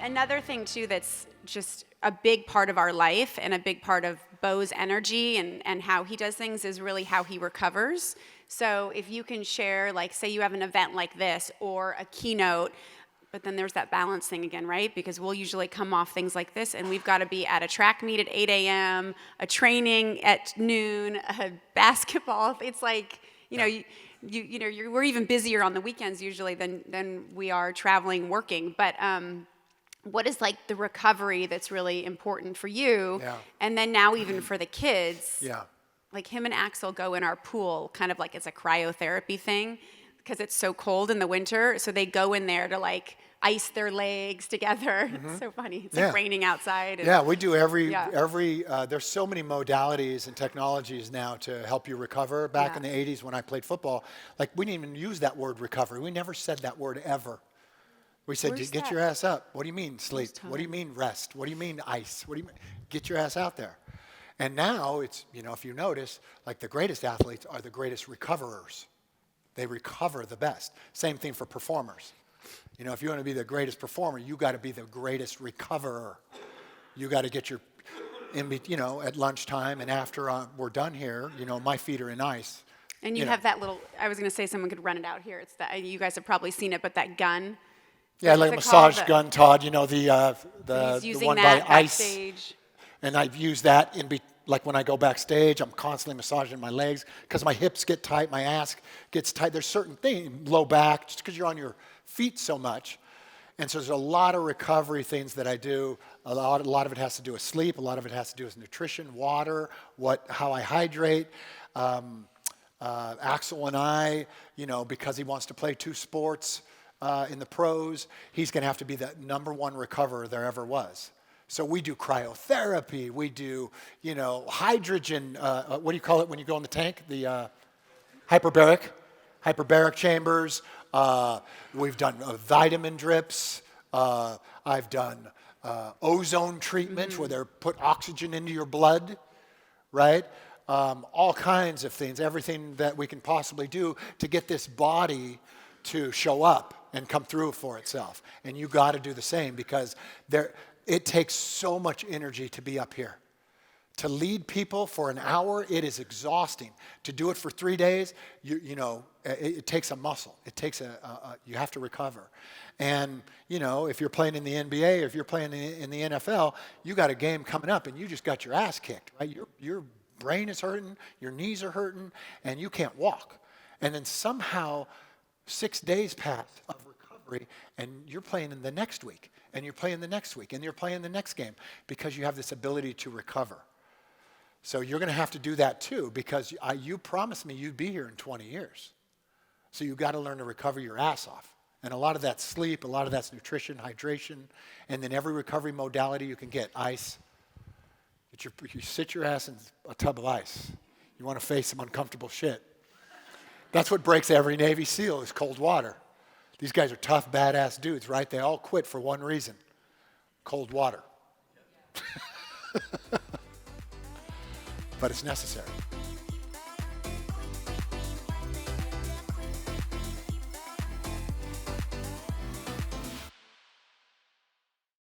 Another thing too that's just a big part of our life and a big part of Bo's energy and how he does things is really how he recovers. So if you can share, like, say you have an event like this or a keynote, but then there's that balance thing again, right? Because we'll usually come off things like this and we've got to be at a track meet at 8 a.m., a training at noon, a basketball. It's like, we're even busier on the weekends usually than we are traveling, working. But what is like the recovery that's really important for you? Yeah. And then now even for the kids. Yeah. Like him and Axel go in our pool, kind of like it's a cryotherapy thing, because it's so cold in the winter. So they go in there to like ice their legs together. It's so funny. It's like raining outside. And we do every, there's so many modalities and technologies now to help you recover. Back in the 80s when I played football, like we didn't even use that word recovery. We never said that word ever. We said, get your ass up. What do you mean sleep? What do you mean rest? What do you mean ice? What do you mean? Get your ass out there. And now it's, if you notice, like the greatest athletes are the greatest recoverers. They recover the best. Same thing for performers. If you want to be the greatest performer, you got to be the greatest recoverer. You got to get your, at lunchtime and after we're done here, my feet are in ice. And you have that little, I was going to say someone could run it out here. It's that, you guys have probably seen it, but that gun. Yeah, like a massage gun, Todd, the one by ice. Backstage. And I've used that like when I go backstage, I'm constantly massaging my legs because my hips get tight, my ass gets tight. There's certain things, low back, just because you're on your feet so much. And so there's a lot of recovery things that I do. A lot of it has to do with sleep. A lot of it has to do with nutrition, water, how I hydrate. Axel and I, because he wants to play 2 sports in the pros, he's going to have to be the #1 recoverer there ever was. So we do cryotherapy. We do, hydrogen. What do you call it when you go in the tank? The hyperbaric chambers. We've done vitamin drips. I've done ozone treatments where they put oxygen into your blood, right? All kinds of things, everything that we can possibly do to get this body to show up and come through for itself. And you got to do the same because it takes so much energy to be up here. To lead people for an hour, it is exhausting. To do it for 3 days, it takes a muscle. It takes you have to recover. And, if you're playing in the NBA, or if you're playing in the NFL, you got a game coming up and you just got your ass kicked, right? Your brain is hurting, your knees are hurting, and you can't walk. And then somehow 6 days pass of recovery and you're playing in the next week. And you're playing the next week, and you're playing the next game because you have this ability to recover. So you're going to have to do that too because you promised me you'd be here in 20 years. So you got to learn to recover your ass off. And a lot of that's sleep, a lot of that's nutrition, hydration, and then every recovery modality you can get. Ice. You sit your ass in a tub of ice. You want to face some uncomfortable shit. That's what breaks every Navy SEAL is cold water. These guys are tough, badass dudes, right? They all quit for one reason: cold water. But it's necessary.